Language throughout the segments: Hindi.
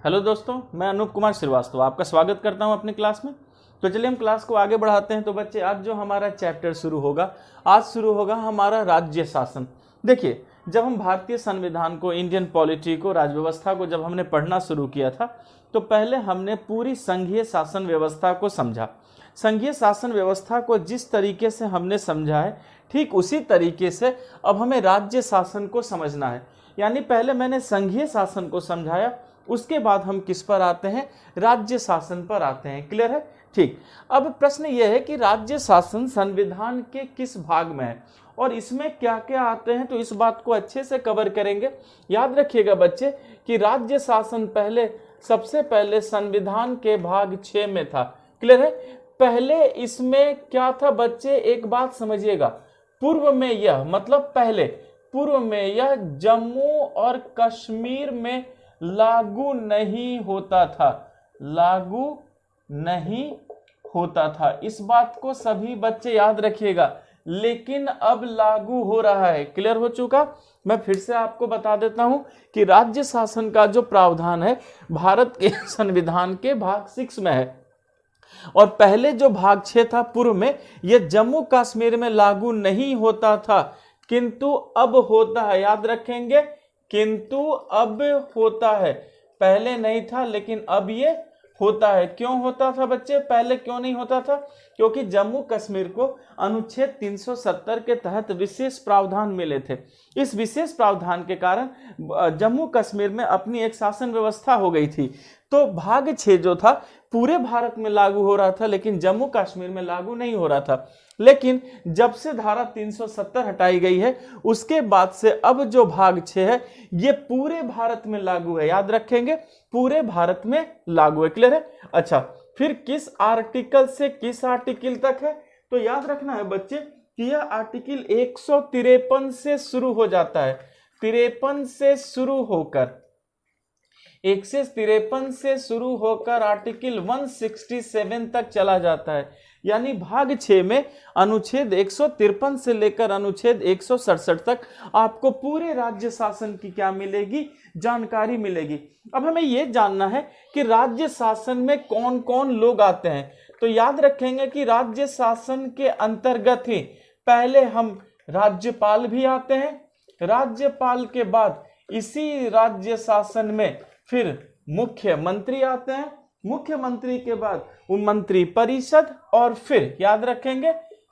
हेलो दोस्तों, मैं अनूप कुमार श्रीवास्तव आपका स्वागत करता हूं अपनी क्लास में। तो चलिए हम क्लास को आगे बढ़ाते हैं। तो बच्चे, आज जो हमारा चैप्टर शुरू होगा हमारा राज्य शासन। देखिए, जब हम भारतीय संविधान को, इंडियन पॉलिटी को, राज्य व्यवस्था को जब हमने पढ़ना शुरू किया था तो पहले हमने पूरी संघीय शासन व्यवस्था को समझा। संघीय शासन व्यवस्था को जिस तरीके से हमने समझा है, ठीक उसी तरीके से अब हमें राज्य शासन को समझना है। यानी पहले मैंने संघीय शासन को समझाया, उसके बाद हम किस पर आते हैं, राज्य शासन पर आते हैं। क्लियर है? ठीक। अब प्रश्न यह है कि राज्य शासन संविधान के किस भाग में है और इसमें क्या क्या आते हैं, तो इस बात को अच्छे से कवर करेंगे। याद रखिएगा बच्चे कि राज्य शासन सबसे पहले संविधान के भाग 6 में था। क्लियर है? पहले इसमें क्या था बच्चे, एक बात समझिएगा, पूर्व में यह, मतलब पहले पूर्व में यह जम्मू और कश्मीर में लागू नहीं होता था। इस बात को सभी बच्चे याद रखिएगा, लेकिन अब लागू हो रहा है। क्लियर हो चुका? मैं फिर से आपको बता देता हूं कि राज्य शासन का जो प्रावधान है भारत के संविधान के भाग 6 में है, और पहले जो भाग 6 था पूर्व में, यह जम्मू कश्मीर में लागू नहीं होता था, किंतु अब होता है। याद रखेंगे, किंतु अब होता है। पहले नहीं था लेकिन अब ये होता है। क्यों होता था बच्चे? पहले क्यों नहीं होता था? क्योंकि जम्मू कश्मीर को अनुच्छेद 370 के तहत विशेष प्रावधान मिले थे। इस विशेष प्रावधान के कारण जम्मू कश्मीर में अपनी एक शासन व्यवस्था हो गई थी। तो भाग 6 जो था पूरे भारत में लागू हो रहा था, लेकिन जम्मू कश्मीर में लागू नहीं हो रहा था। लेकिन जब से धारा 370 हटाई गई है, उसके बाद से अब जो भाग 6 है ये पूरे भारत में लागू है। याद रखेंगे, पूरे भारत में लागू है। क्लियर है? अच्छा, फिर किस आर्टिकल से किस आर्टिकल तक है, तो याद रखना है बच्चे कि यह आर्टिकल 153 से शुरू हो जाता है। 153 से शुरू होकर आर्टिकल 167 तक चला जाता है। यानी भाग 6 में अनुच्छेद 153 से लेकर अनुच्छेद 167 तक आपको पूरे राज्य शासन की क्या मिलेगी, जानकारी मिलेगी। अब हमें यह जानना है कि राज्य शासन में कौन कौन लोग आते हैं। तो याद रखेंगे कि राज्य शासन के अंतर्गत ही पहले हम राज्यपाल भी आते हैं। राज्यपाल के बाद इसी राज्य शासन में फिर मुख्यमंत्री आते हैं। मुख्यमंत्री के बाद मंत्री परिषद, और फिर याद रखेंगे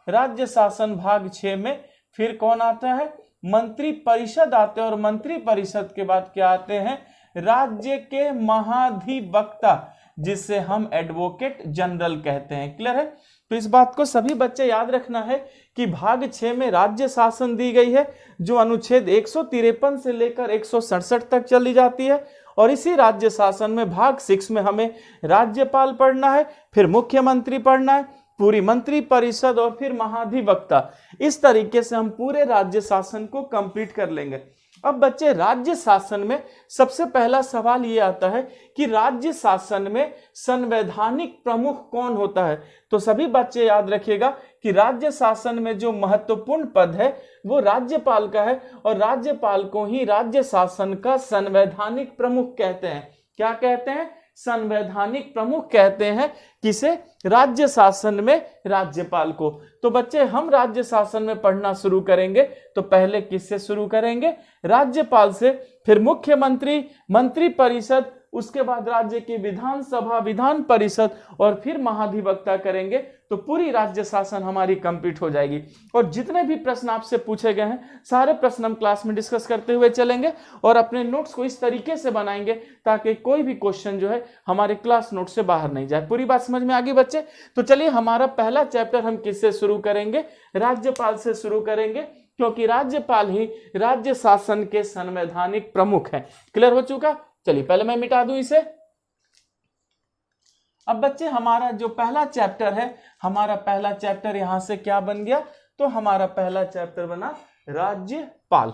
राज्य शासन भाग 6 में फिर कौन आता है, मंत्री परिषद आते हैं। और मंत्री परिषद के बाद क्या आते हैं, राज्य के महाधिवक्ता, जिसे हम एडवोकेट जनरल कहते हैं। क्लियर है? तो इस बात को सभी बच्चे याद रखना है कि भाग 6 में राज्य शासन दी गई है, जो अनुच्छेद 153 से लेकर 167 तक चली जाती है। और इसी राज्य शासन में भाग 6 में हमें राज्यपाल पढ़ना है, फिर मुख्यमंत्री पढ़ना है, पूरी मंत्री परिषद और फिर महाधिवक्ता। इस तरीके से हम पूरे राज्य शासन को कंप्लीट कर लेंगे। अब बच्चे, राज्य शासन में सबसे पहला सवाल ये आता है कि राज्य शासन में संवैधानिक प्रमुख कौन होता है। तो सभी बच्चे याद रखिएगा कि राज्य शासन में जो महत्वपूर्ण पद है वो राज्यपाल का है, और राज्यपाल को ही राज्य शासन का संवैधानिक प्रमुख कहते हैं। क्या कहते हैं? संवैधानिक प्रमुख कहते हैं। किसे? राज्य शासन में राज्यपाल को। तो बच्चे, हम राज्य शासन में पढ़ना शुरू करेंगे तो पहले किससे शुरू करेंगे? राज्यपाल से, फिर मुख्यमंत्री, मंत्री परिषद, उसके बाद राज्य की विधानसभा, विधान परिषद, और फिर महाधिवक्ता करेंगे तो पूरी राज्य शासन हमारी कंप्लीट हो जाएगी। और जितने भी प्रश्न आपसे पूछे गए हैं सारे प्रश्न हम क्लास में डिस्कस करते हुए चलेंगे, और अपने नोट्स को इस तरीके से बनाएंगे ताकि कोई भी क्वेश्चन जो है हमारे क्लास नोट से बाहर नहीं जाए। पूरी बात समझ में आ गई बच्चे? तो चलिए, हमारा पहला चैप्टर हम किससे शुरू करेंगे? राज्यपाल से शुरू करेंगे, क्योंकि राज्यपाल ही राज्य शासन के संवैधानिक प्रमुख हैं। क्लियर हो चुका? चलिए पहले मैं मिटा दूं इसे। अब बच्चे, हमारा जो पहला चैप्टर है, हमारा पहला चैप्टर यहां से क्या बन गया, तो हमारा पहला चैप्टर बना राज्यपाल।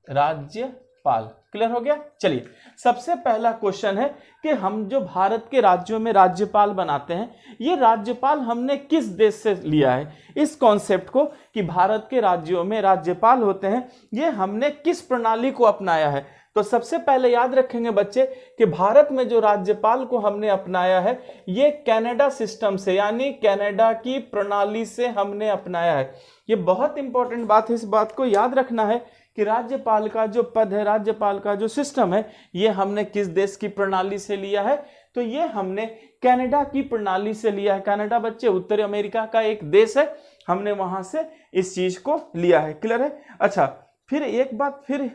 राज्यपाल। पाल। क्लियर हो गया। चलिए सबसे पहला क्वेश्चन है कि हम जो भारत के राज्यों में राज्यपाल बनाते हैं, ये राज्यपाल हमने किस देश से लिया है? इस कॉन्सेप्ट को कि भारत के राज्यों में राज्यपाल होते हैं, ये हमने किस प्रणाली को अपनाया है? तो सबसे पहले याद रखेंगे बच्चे कि भारत में जो राज्यपाल को हमने अपनाया है, ये कनाडा सिस्टम से, यानी कनाडा की प्रणाली से हमने अपनाया है। ये बहुत इंपॉर्टेंट बात है, इस बात को याद रखना है कि राज्यपाल का जो पद है, राज्यपाल का जो सिस्टम है, ये हमने किस देश की प्रणाली से लिया है? तो ये हमने कनाडा की प्रणाली से लिया है। कनाडा बच्चे उत्तरी अमेरिका का एक देश है, हमने वहां से इस चीज को लिया है। क्लियर है। अच्छा, फिर एक बात, फिर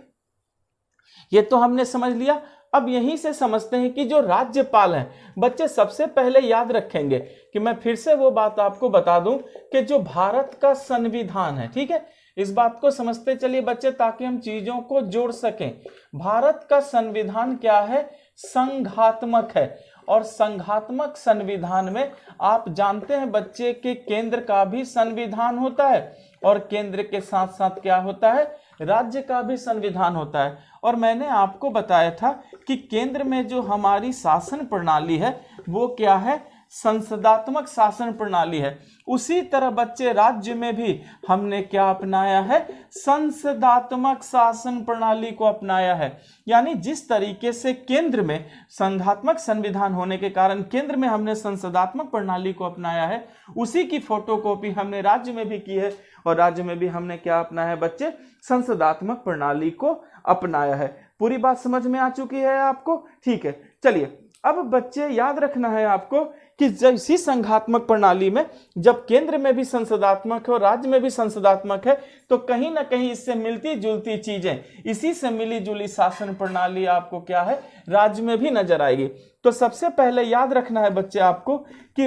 ये तो हमने समझ लिया। अब यहीं से समझते हैं कि जो राज्यपाल हैं बच्चे, सबसे पहले याद रखेंगे कि मैं फिर से वो बात आपको बता दूं कि जो भारत का संविधान है, ठीक है, इस बात को समझते चलिए बच्चे, ताकि हम चीजों को जोड़ सकें। भारत का संविधान क्या है? संघात्मक है। और संघात्मक संविधान में आप जानते हैं बच्चे कि केंद्र का भी संविधान होता है और केंद्र के साथ साथ क्या होता है? राज्य का भी संविधान होता है। और मैंने आपको बताया था कि केंद्र में जो हमारी शासन प्रणाली है वो क्या है? संसदात्मक शासन प्रणाली है। उसी तरह बच्चे राज्य में भी हमने क्या अपनाया है? संसदात्मक शासन प्रणाली को अपनाया है। यानी जिस तरीके से केंद्र में संघात्मक संविधान होने के कारण केंद्र में हमने संसदात्मक प्रणाली को अपनाया है, उसी की फोटोकॉपी हमने राज्य में भी की है। और राज्य में भी हमने क्या अपनाया है बच्चे? संसदात्मक प्रणाली को अपनाया है। पूरी बात समझ में आ चुकी है आपको? ठीक है। चलिए अब बच्चे याद रखना है आपको कि इसी संघात्मक प्रणाली में जब केंद्र में भी संसदात्मक है और राज्य में भी संसदात्मक है, तो कहीं ना कहीं इससे मिलती जुलती चीजें, इसी से मिली जुली शासन प्रणाली आपको क्या है? राज्य में भी नजर आएगी। तो सबसे पहले याद रखना है बच्चे आपको कि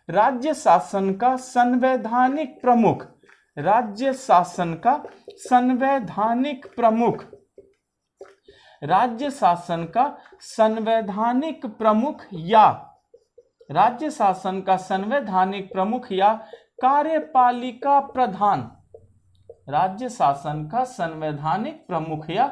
राज्य शासन का संवैधानिक प्रमुख, राज्य शासन का संवैधानिक प्रमुख, राज्य शासन का संवैधानिक प्रमुख या राज्य शासन का संवैधानिक प्रमुख या कार्यपालिका प्रधान, राज्य शासन का संवैधानिक प्रमुख या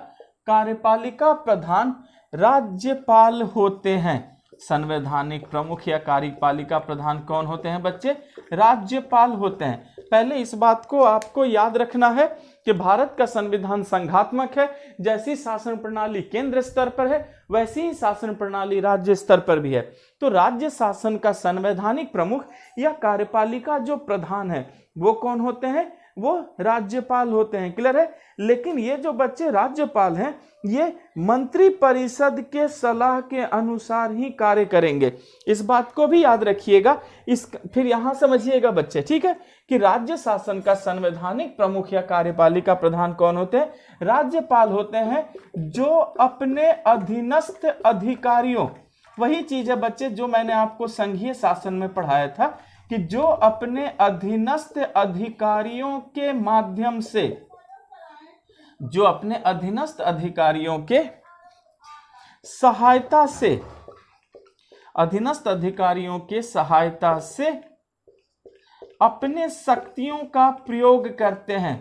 कार्यपालिका प्रधान राज्यपाल होते हैं। संवैधानिक प्रमुख या कार्यपालिका प्रधान कौन होते हैं बच्चे? राज्यपाल होते हैं। पहले इस बात को आपको याद रखना है कि भारत का संविधान संघात्मक है। जैसी शासन प्रणाली केंद्र स्तर पर है, वैसी ही शासन प्रणाली राज्य स्तर पर भी है। तो राज्य शासन का संवैधानिक प्रमुख या कार्यपालिका जो प्रधान है वो कौन होते हैं? वो राज्यपाल होते हैं। क्लियर है। लेकिन ये जो बच्चे राज्यपाल हैं, ये मंत्री परिषद के सलाह के अनुसार ही कार्य करेंगे। इस बात को भी याद रखिएगा। फिर यहां समझिएगा बच्चे, ठीक है, कि राज्य शासन का संवैधानिक प्रमुख या कार्यपालिका प्रधान कौन होते हैं? राज्यपाल होते हैं, जो अपने अधीनस्थ अधिकारियों, वही चीज है बच्चे जो मैंने आपको संघीय शासन में पढ़ाया था कि जो अपने अधीनस्थ अधिकारियों के माध्यम से, जो अपने अधीनस्थ अधिकारियों के सहायता से, अधीनस्थ अधिकारियों के सहायता से अपने शक्तियों का प्रयोग करते हैं,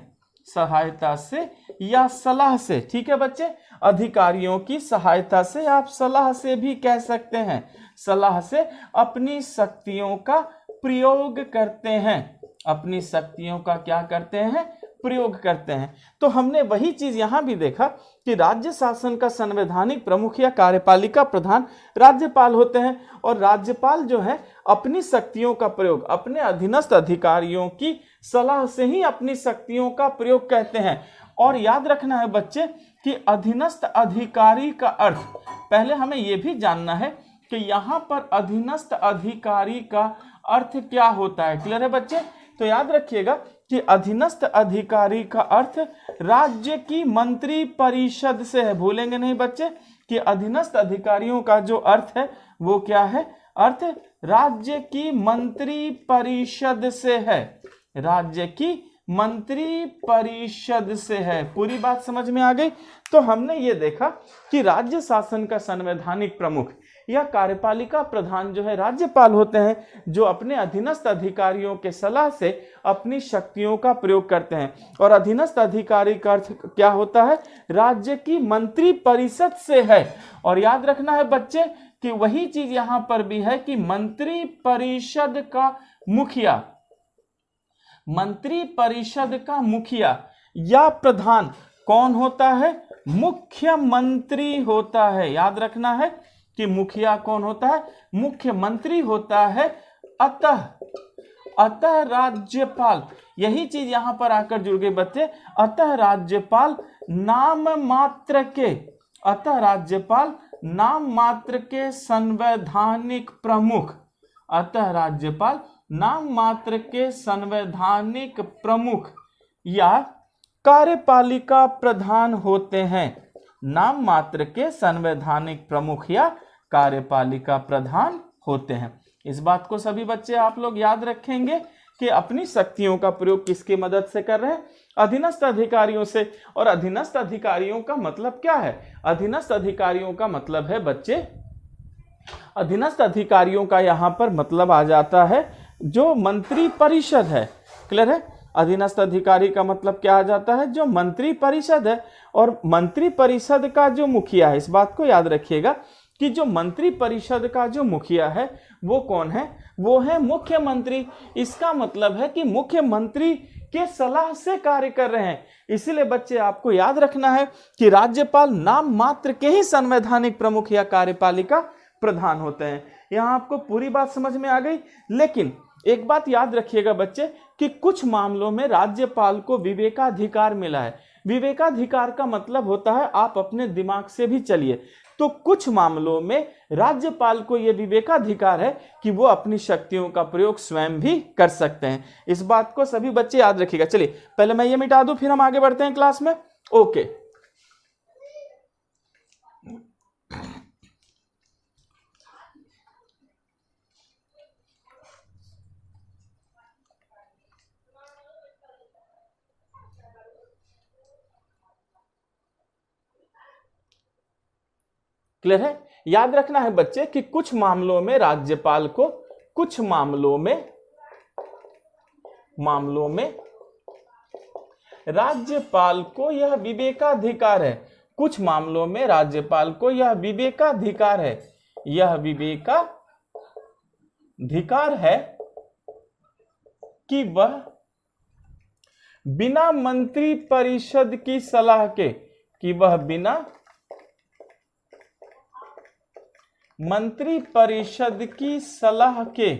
सहायता से या सलाह से। ठीक है बच्चे, अधिकारियों की सहायता से, आप सलाह से भी कह सकते हैं, सलाह से अपनी शक्तियों का प्रयोग करते हैं, अपनी शक्तियों का क्या करते हैं? प्रयोग करते हैं। तो हमने वही चीज यहां भी देखा कि राज्य शासन का संवैधानिक प्रमुख या कार्यपालिका प्रधान राज्यपाल होते हैं, और राज्यपाल जो है अपनी शक्तियों का प्रयोग अपने अधीनस्थ अधिकारियों की सलाह से ही अपनी शक्तियों का प्रयोग करते हैं। और याद रखना है बच्चे कि अधीनस्थ अधिकारी का अर्थ, पहले हमें यह भी जानना है कि यहां पर अधीनस्थ अधिकारी का अर्थ क्या होता है। क्लियर है बच्चे? तो याद रखिएगा कि अधीनस्थ अधिकारी का अर्थ राज्य की मंत्री परिषद से है। भूलेंगे नहीं बच्चे कि अधीनस्थ अधिकारियों का जो अर्थ है वो क्या है? अर्थ राज्य की मंत्री परिषद से है, राज्य की मंत्री परिषद से है। पूरी बात समझ में आ गई? तो हमने ये देखा कि राज्य शासन का संवैधानिक प्रमुख या कार्यपालिका प्रधान जो है राज्यपाल होते हैं, जो अपने अधीनस्थ अधिकारियों के सलाह से अपनी शक्तियों का प्रयोग करते हैं। और अधीनस्थ अधिकारी का अर्थ क्या होता है? राज्य की मंत्री परिषद से है। और याद रखना है बच्चे कि वही चीज यहां पर भी है कि मंत्री परिषद का मुखिया, मंत्री परिषद का मुखिया या प्रधान कौन होता है? मुख्यमंत्री होता है। याद रखना है कि मुखिया कौन होता है? मुख्यमंत्री होता है। अतः राज्यपाल, यही चीज यहां पर आकर जुड़ गई बच्चे। अतः राज्यपाल नाम मात्र के, अतः राज्यपाल नाम मात्र के संवैधानिक प्रमुख, अतः राज्यपाल नाम मात्र के संवैधानिक प्रमुख या कार्यपालिका प्रधान होते हैं। नाम मात्र के संवैधानिक प्रमुख या कार्यपालिका प्रधान होते हैं। इस बात को सभी बच्चे आप लोग याद रखेंगे कि अपनी शक्तियों का प्रयोग किसकी मदद से कर रहे हैं? अधीनस्थ अधिकारियों से। और अधीनस्थ अधिकारियों का मतलब क्या है? अधीनस्थ अधिकारियों का मतलब है बच्चे, अधीनस्थ अधिकारियों का यहां पर मतलब आ जाता है जो मंत्री परिषद है। क्लियर है? अधीनस्थ अधिकारी का मतलब क्या आ जाता है? जो मंत्री परिषद है। और मंत्री परिषद का जो मुखिया है, इस बात को याद रखिएगा कि जो मंत्री परिषद का जो मुखिया है वो कौन है? वो है मुख्यमंत्री। इसका मतलब है कि मुख्यमंत्री के सलाह से कार्य कर रहे हैं। इसीलिए बच्चे आपको याद रखना है कि राज्यपाल नाम मात्र के ही संवैधानिक प्रमुख या कार्यपालिका प्रधान होते हैं। यहां आपको पूरी बात समझ में आ गई। लेकिन एक बात याद रखिएगा बच्चे कि कुछ मामलों में राज्यपाल को विवेकाधिकार मिला है। विवेकाधिकार का मतलब होता है आप अपने दिमाग से भी चलिए, तो कुछ मामलों में राज्यपाल को यह विवेकाधिकार है कि वो अपनी शक्तियों का प्रयोग स्वयं भी कर सकते हैं। इस बात को सभी बच्चे याद रखिएगा। चलिए पहले मैं ये मिटा दूं, फिर हम आगे बढ़ते हैं क्लास में। ओके, क्लियर है? याद रखना है बच्चे कि कुछ मामलों में राज्यपाल को, कुछ मामलों में राज्यपाल को यह विवेकाधिकार है। कुछ मामलों में राज्यपाल को यह विवेकाधिकार है, यह विवेकाधिकार है कि वह बिना मंत्री परिषद की सलाह के, कि वह बिना मंत्री परिषद की सलाह के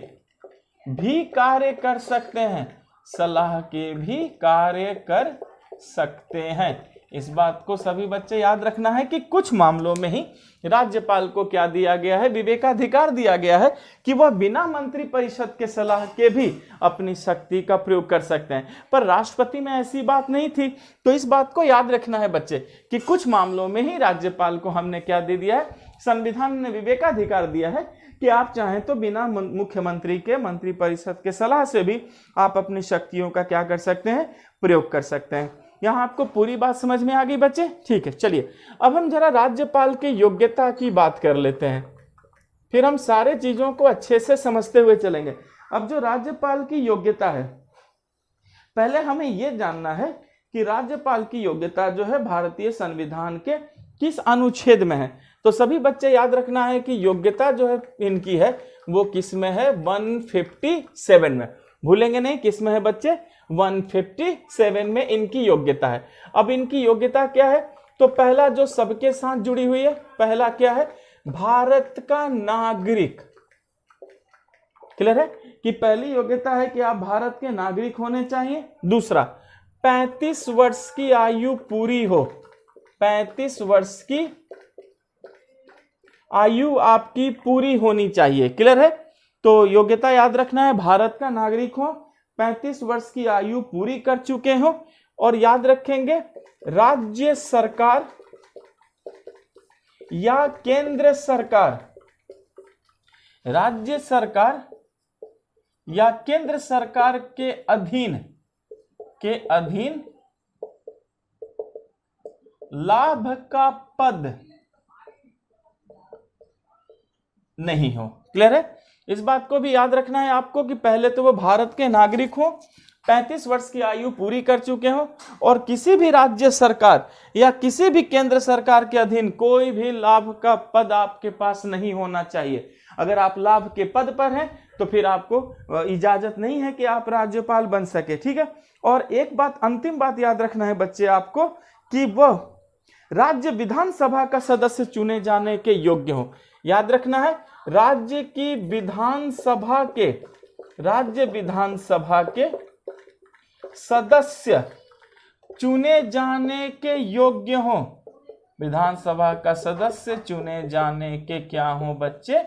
भी कार्य कर सकते हैं, सलाह के भी कार्य कर सकते हैं। इस बात को सभी बच्चे याद रखना है कि कुछ मामलों में ही राज्यपाल को क्या दिया गया है? विवेकाधिकार दिया गया है कि वह बिना मंत्री परिषद के सलाह के भी अपनी शक्ति का प्रयोग कर सकते हैं। पर राष्ट्रपति में ऐसी बात नहीं थी। तो इस बात को याद रखना है बच्चे कि कुछ मामलों में ही राज्यपाल को हमने क्या दे दिया है? संविधान ने विवेकाधिकार दिया है कि आप चाहें तो बिना मुख्यमंत्री के, मंत्री परिषद के सलाह से भी आप अपनी शक्तियों का क्या कर सकते हैं? प्रयोग कर सकते हैं। यहां आपको पूरी बात समझ में आ गई बच्चे? ठीक है, चलिए अब हम जरा राज्यपाल की योग्यता की बात कर लेते हैं, फिर हम सारे चीजों को अच्छे से समझते हुए चलेंगे। अब जो राज्यपाल की योग्यता है, पहले हमें यह जानना है कि राज्यपाल की योग्यता जो है भारतीय संविधान के किस अनुच्छेद में है। तो सभी बच्चे याद रखना है कि योग्यता जो है इनकी है वो किस में है? 157 में। भूलेंगे नहीं, किस में है बच्चे? 157 में इनकी योग्यता है। अब इनकी योग्यता क्या है? तो पहला जो सबके साथ जुड़ी हुई है, पहला क्या है? भारत का नागरिक। क्लियर है कि पहली योग्यता है कि आप भारत के नागरिक होने चाहिए। दूसरा, 35 वर्ष की आयु पूरी हो, 35 वर्ष की आयु आपकी पूरी होनी चाहिए। क्लियर है? तो योग्यता याद रखना है, भारत का नागरिक हो, 35 वर्ष की आयु पूरी कर चुके हो, और याद रखेंगे राज्य सरकार या केंद्र सरकार, राज्य सरकार या केंद्र सरकार के अधीन लाभ का पद नहीं हो। क्लियर है? इस बात को भी याद रखना है आपको कि पहले तो वो भारत के नागरिक हो, 35 वर्ष की आयु पूरी कर चुके हो और किसी भी राज्य सरकार या किसी भी केंद्र सरकार के अधीन कोई भी लाभ का पद आपके पास नहीं होना चाहिए। अगर आप लाभ के पद पर हैं तो फिर आपको इजाजत नहीं है कि आप राज्यपाल बन सके। ठीक है? और एक बात, अंतिम बात याद रखना है बच्चे आपको कि वह राज्य विधानसभा का सदस्य चुने जाने के योग्य हो। याद रखना है, राज्य विधानसभा के सदस्य चुने जाने के योग्य हो। विधानसभा का सदस्य चुने जाने के क्या हो बच्चे?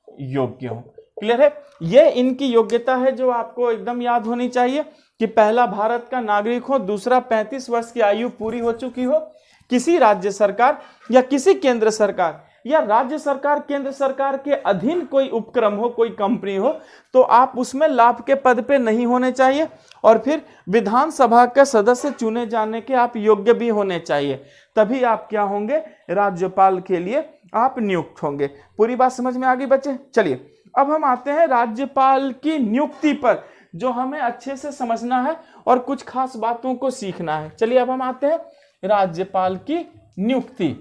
योग्य हो। क्लियर है? ये इनकी योग्यता है जो आपको एकदम याद होनी चाहिए कि पहला भारत का नागरिक हो, दूसरा 35 वर्ष की आयु पूरी हो चुकी हो, किसी राज्य सरकार या किसी केंद्र सरकार या राज्य सरकार केंद्र सरकार के अधीन कोई उपक्रम हो, कोई कंपनी हो, तो आप उसमें लाभ के पद पे नहीं होने चाहिए और फिर विधानसभा के सदस्य चुने जाने के आप योग्य भी होने चाहिए। तभी आप क्या होंगे? राज्यपाल के लिए आप नियुक्त होंगे। पूरी बात समझ में आ गई बच्चे? चलिए अब हम आते हैं राज्यपाल की नियुक्ति पर, जो हमें अच्छे से समझना है और कुछ खास बातों को सीखना है। चलिए अब हम आते हैं राज्यपाल की नियुक्ति।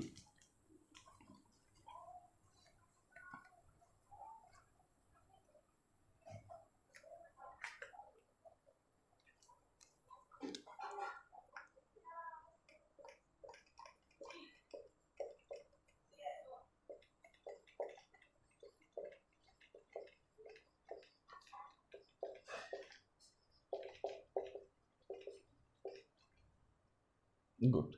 गुड।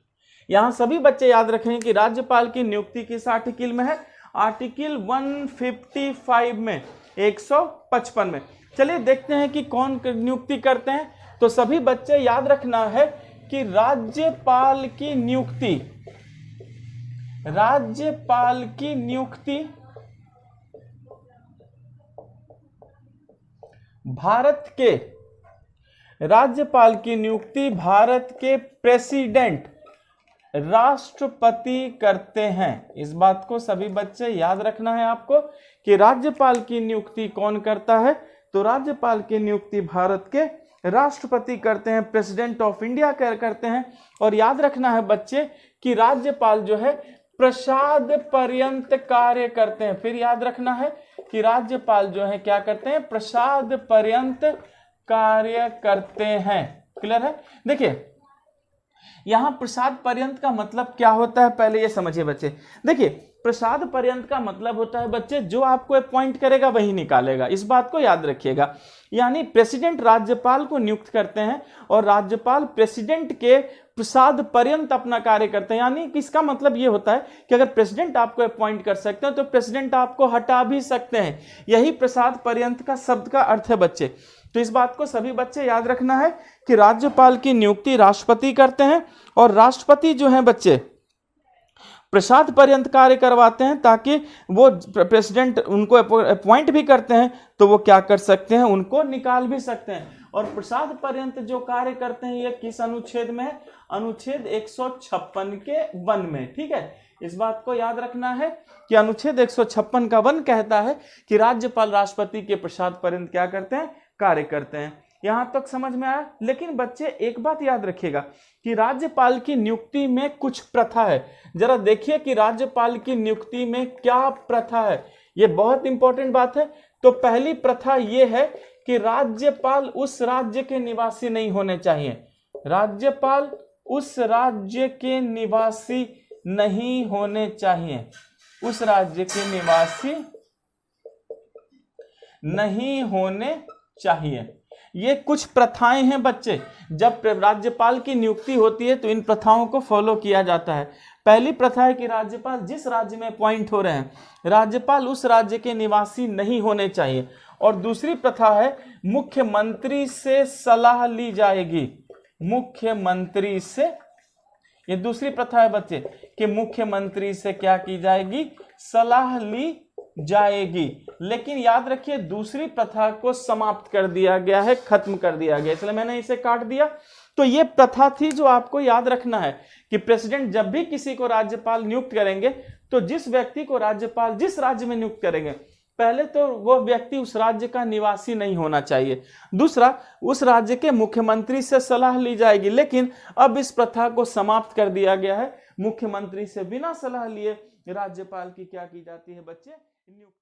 यहां सभी बच्चे याद रखें कि राज्यपाल की नियुक्ति किस आर्टिकल में है? आर्टिकल 155 में, 155 में। चलिए देखते हैं कि कौन नियुक्ति करते हैं। तो सभी बच्चे याद रखना है कि राज्यपाल की नियुक्ति भारत के प्रेसिडेंट, राष्ट्रपति करते हैं। इस बात को सभी बच्चे याद रखना है आपको कि राज्यपाल की नियुक्ति कौन करता है? तो राज्यपाल की नियुक्ति भारत के राष्ट्रपति करते हैं, प्रेसिडेंट ऑफ इंडिया करते हैं। और याद रखना है बच्चे कि राज्यपाल जो है प्रसाद पर्यंत कार्य करते हैं। फिर याद रखना है कि राज्यपाल जो है क्या करते हैं? प्रसाद पर्यंत कार्य करते हैं। क्लियर है? देखिए यहां प्रसाद पर्यंत का मतलब क्या होता है, पहले ये समझिए बच्चे। देखिए प्रसाद पर्यंत का मतलब होता है बच्चे, जो आपको अपॉइंट करेगा वही निकालेगा। इस बात को याद रखिएगा। यानी प्रेसिडेंट राज्यपाल को नियुक्त करते हैं और राज्यपाल प्रेसिडेंट के प्रसाद पर्यंत अपना कार्य करते हैं। यानी कि इसका मतलब ये होता है कि अगर प्रेसिडेंट आपको अपॉइंट कर सकते हैं तो प्रेसिडेंट आपको हटा भी सकते हैं। यही प्रसाद पर्यंत का शब्द का अर्थ है बच्चे। तो इस बात को सभी बच्चे याद रखना है कि राज्यपाल की नियुक्ति राष्ट्रपति करते हैं और राष्ट्रपति जो है बच्चे प्रसाद पर्यंत कार्य करवाते हैं, ताकि वो प्रेसिडेंट उनको अपॉइंट भी करते हैं तो वो क्या कर सकते हैं? उनको निकाल भी सकते हैं। और प्रसाद पर्यंत जो कार्य करते हैं ये किस अनुच्छेद में है? अनुच्छेद 156 के 1 में। ठीक है? इस बात को याद रखना है कि अनुच्छेद 156 का 1 कहता है कि राज्यपाल राष्ट्रपति के प्रसाद पर्यंत क्या करते हैं? कार्य करते हैं। यहां तक समझ में आया? लेकिन बच्चे एक बात याद रखिएगा कि राज्यपाल की नियुक्ति में कुछ प्रथा है। जरा देखिए कि राज्यपाल की नियुक्ति में क्या प्रथा है। ये बहुत इंपॉर्टेंट बात है। तो पहली प्रथा ये है कि राज्यपाल उस राज्य के निवासी नहीं होने चाहिए। राज्यपाल उस राज्य के निवासी नहीं होने चाहिए। उस राज्य के निवासी नहीं होने चाहिए। ये कुछ प्रथाएं हैं बच्चे। जब राज्यपाल की नियुक्ति होती है तो इन प्रथाओं को फॉलो किया जाता है। पहली प्रथा है कि राज्यपाल जिस राज्य में अपॉइंट हो रहे हैं, राज्यपाल उस राज्य के निवासी नहीं होने चाहिए। और दूसरी प्रथा है मुख्यमंत्री से सलाह ली जाएगी। मुख्यमंत्री से, ये दूसरी प्रथा है बच्चे कि मुख्यमंत्री से क्या की जाएगी? सलाह ली जाएगी। लेकिन याद रखिए दूसरी प्रथा को समाप्त कर दिया गया है, खत्म कर दिया गया, इसलिए मैंने इसे काट दिया। तो ये प्रथा थी जो आपको याद रखना है कि प्रेसिडेंट जब भी किसी को राज्यपाल नियुक्त करेंगे तो जिस व्यक्ति को राज्यपाल जिस राज्य में नियुक्त करेंगे पहले तो वह व्यक्ति उस राज्य का निवासी नहीं होना चाहिए, दूसरा उस राज्य के मुख्यमंत्री से सलाह ली जाएगी। लेकिन अब इस प्रथा को समाप्त कर दिया गया है, मुख्यमंत्री से बिना सलाह लिए राज्यपाल की क्या की जाती है बच्चे, नियुक्ति।